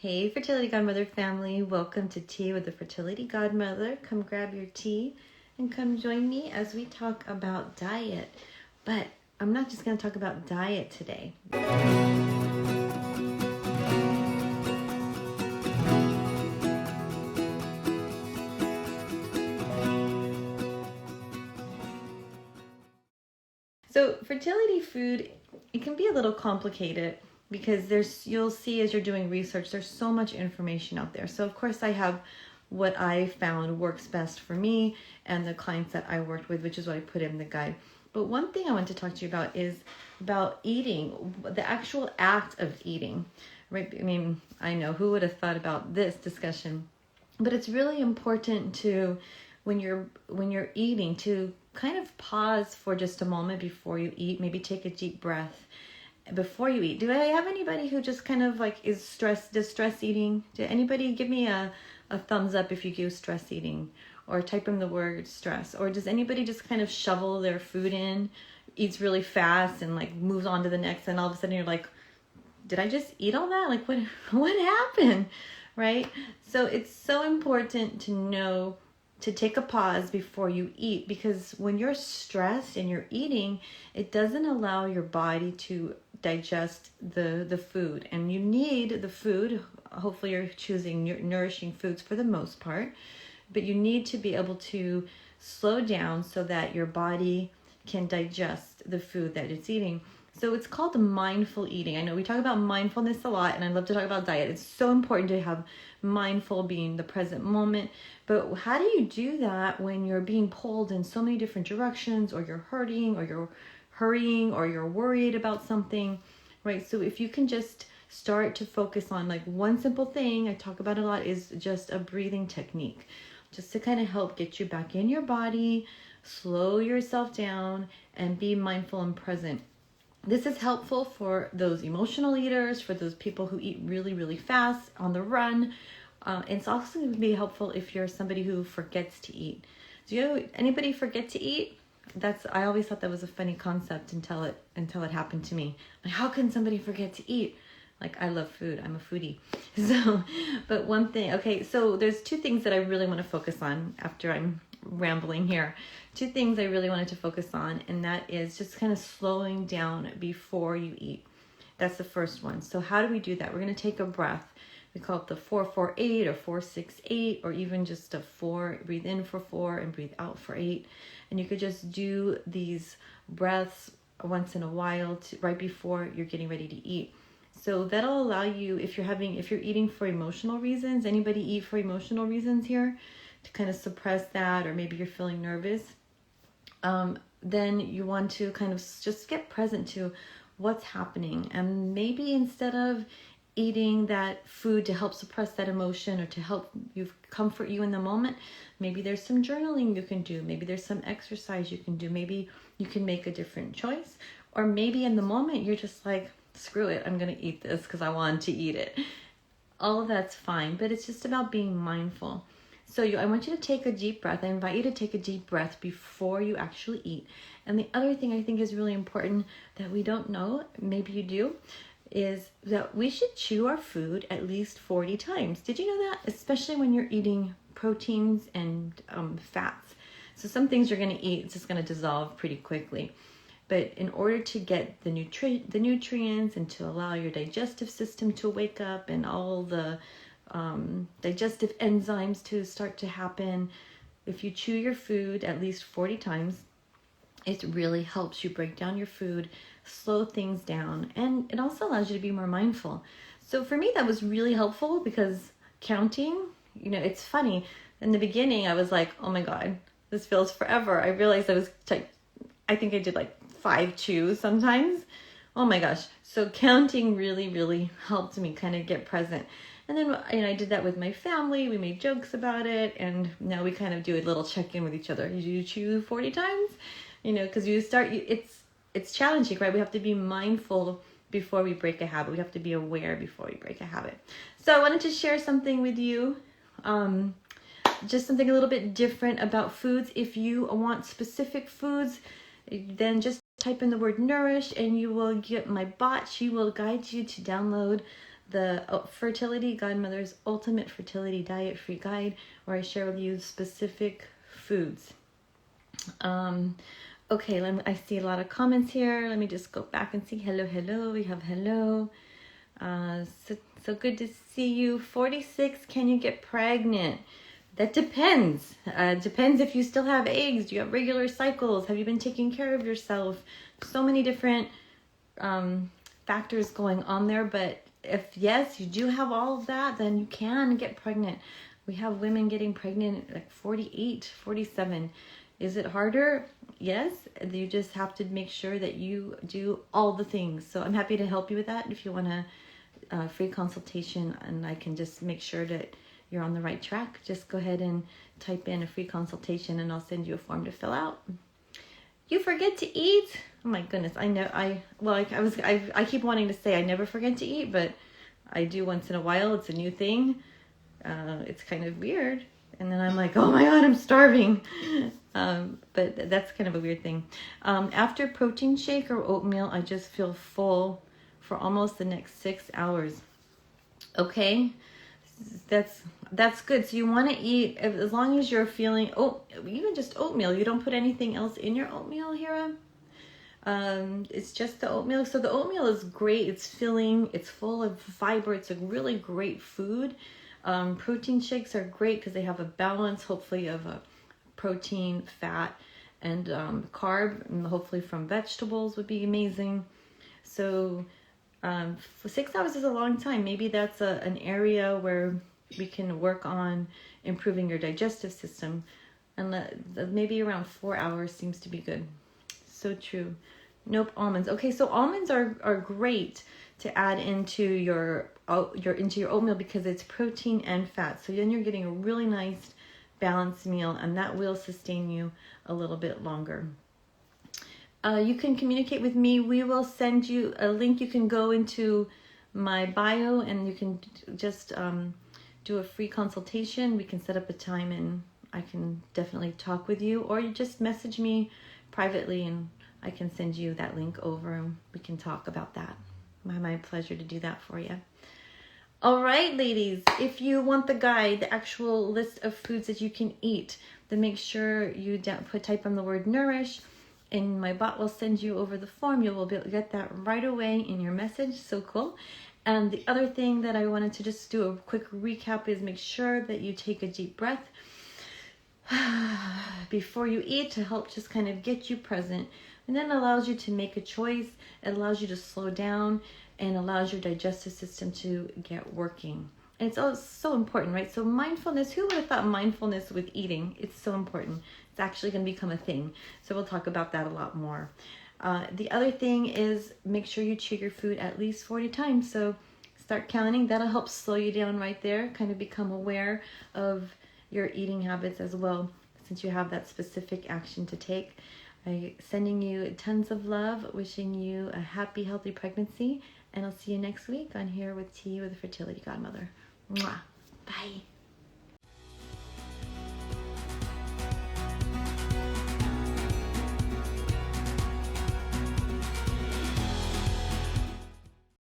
Hey, Fertility Godmother family. Welcome to Tea with the Fertility Godmother. Come grab your tea and come join me as we talk about diet. But I'm not just going to talk about diet today. So fertility food, it can be a little complicated because you'll see as you're doing research, there's so much information out there. So of course I have what I found works best for me and the clients that I worked with, which is what I put in the guide. But one thing I want to talk to you about is about eating, the actual act of eating, right? I mean, I know who would have thought about this discussion, but it's really important to, when you're eating, to kind of pause for just a moment before you eat. Maybe take a deep breath before you eat. Do I have anybody who just kind of like does stress eating? Did anybody give me a thumbs up if you do stress eating, or type in the word stress? Or does anybody just kind of shovel their food in, eats really fast and like moves on to the next, and all of a sudden you're like, did I just eat all that? Like what happened? Right? So it's so important to know to take a pause before you eat, because when you're stressed and you're eating, it doesn't allow your body to digest the food, and you need the food. Hopefully you're choosing nourishing foods for the most part, but you need to be able to slow down so that your body can digest the food that it's eating. So it's called mindful eating. I know we talk about mindfulness a lot, and I love to talk about diet. It's so important to have mindful, being the present moment. But how do you do that when you're being pulled in so many different directions, or you're hurting, or you're hurrying, or you're worried about something, right? So if you can just start to focus on like one simple thing, I talk about a lot, is just a breathing technique, just to kind of help get you back in your body, slow yourself down, and be mindful and present. This is helpful for those emotional eaters, for those people who eat really, really fast on the run. It's also going to be helpful if you're somebody who forgets to eat. Do anybody forget to eat? I always thought that was a funny concept until it happened to me. Like, how can somebody forget to eat? Like, I love food. I'm a foodie. So, but one thing, okay, so there's two things that I really want to focus on after I'm rambling here. Two things I really wanted to focus on, and that is just kind of slowing down before you eat. That's the first one. So how do we do that? We're going to take a breath. We call it the 4-4-8 or 4-6-8, or even just a 4. Breathe in for 4 and breathe out for 8. And you could just do these breaths once in a while right before you're getting ready to eat. So that'll allow you, if you're eating for emotional reasons, anybody eat for emotional reasons here, to kind of suppress that, or maybe you're feeling nervous, then you want to kind of just get present to what's happening. And maybe instead of eating that food to help suppress that emotion or to help you comfort you in the moment, maybe there's some journaling you can do. Maybe there's some exercise you can do. Maybe you can make a different choice. Or maybe in the moment you're just like, screw it, I'm going to eat this because I want to eat it. All of that's fine, but it's just about being mindful. So I want you to take a deep breath. I invite you to take a deep breath before you actually eat. And the other thing I think is really important that we don't know, maybe you do, is that we should chew our food at least 40 times. Did you know that? Especially when you're eating proteins and fats. So some things you're going to eat, it's just going to dissolve pretty quickly. But in order to get the nutrients and to allow your digestive system to wake up and all the digestive enzymes to start to happen, if you chew your food at least 40 times, it really helps you break down your food, slow things down, and it also allows you to be more mindful. So for me, that was really helpful, because counting, it's funny. In the beginning, I was like, oh my God, this feels forever. I realized I think I did like 5 chews sometimes. Oh my gosh. So counting really, really helped me kind of get present. And then I did that with my family. We made jokes about it, and now we kind of do a little check-in with each other. You chew 40 times? Because it's challenging, right? We have to be mindful before we break a habit. We have to be aware before we break a habit. So I wanted to share something with you, just something a little bit different about foods. If you want specific foods, then just type in the word nourish and you will get my bot. She will guide you to download the Fertility Godmother's Ultimate Fertility Diet Free Guide, where I share with you specific foods. Okay, I see a lot of comments here. Let me just go back and see. Hello. We have hello. So good to see you. 46, can you get pregnant? That depends. Depends if you still have eggs. Do you have regular cycles? Have you been taking care of yourself? So many different factors going on there. But if yes, you do have all of that, then you can get pregnant. We have women getting pregnant at like 48, 47. Is it harder? Yes. You just have to make sure that you do all the things. So I'm happy to help you with that if you want a free consultation, and I can just make sure that you're on the right track. Just go ahead and type in a free consultation and I'll send you a form to fill out. You forget to eat? Oh my goodness. I know I keep wanting to say I never forget to eat, but I do once in a while. It's a new thing. It's kind of weird. And then I'm like, oh my God, I'm starving. But that's kind of a weird thing. After protein shake or oatmeal, I just feel full for almost the next 6 hours. Okay, that's good. So you want to eat as long as you're feeling, even just oatmeal. You don't put anything else in your oatmeal, Hira? It's just the oatmeal. So the oatmeal is great. It's filling. It's full of fiber. It's a really great food. Protein shakes are great because they have a balance, hopefully, of protein, fat, and carb, and hopefully from vegetables would be amazing. So for 6 hours is a long time. Maybe that's an area where we can work on improving your digestive system. And maybe around 4 hours seems to be good. So true. Nope, almonds. Okay, so almonds are great to add into your oatmeal because it's protein and fat. So then you're getting a really nice balanced meal, and that will sustain you a little bit longer. You can communicate with me. We will send you a link. You can go into my bio and you can just do a free consultation. We can set up a time and I can definitely talk with you, or you just message me privately and I can send you that link over and we can talk about that. My pleasure to do that for you. All right, ladies, if you want the guide, the actual list of foods that you can eat, then make sure you type on the word nourish, and my bot will send you over the form. You will get that right away in your message. So cool. And the other thing that I wanted to just do a quick recap is make sure that you take a deep breath before you eat to help just kind of get you present. And then it allows you to make a choice. It allows you to slow down and allows your digestive system to get working. And it's so important, right? So mindfulness, who would have thought mindfulness with eating? It's so important. It's actually going to become a thing. So we'll talk about that a lot more. The other thing is make sure you chew your food at least 40 times. So start counting. That'll help slow you down right there. Kind of become aware of your eating habits as well, since you have that specific action to take. I'm sending you tons of love, wishing you a happy, healthy pregnancy, and I'll see you next week on Here with Tea with the Fertility Godmother. Mwah. Bye.